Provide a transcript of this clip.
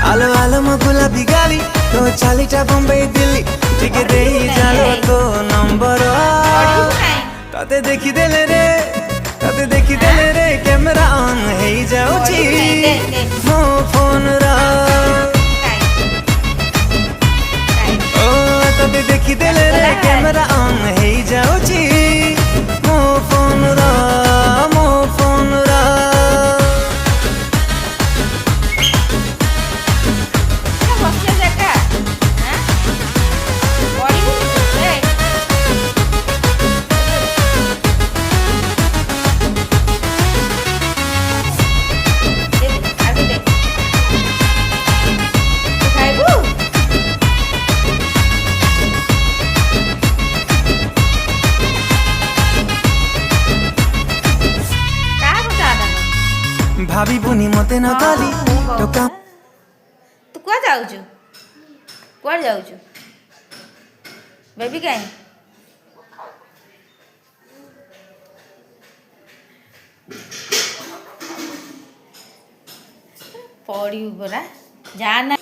आलो आलो मो गुलाबी गाली तो चालीटा बम्बई दिल्ली टिके दे जालो तो नंबर ताते देखी देले रे कैमरा ऑन हे जाउची मो फोन रा ओ ताते देखी देले रे कैमरा ऑन हे जाउची मो फोन रा भाभी बुनी मते न गाली तो काम तू कुआ जाउछु कुआ जाउछु बेबी काई पड़ी परा जाना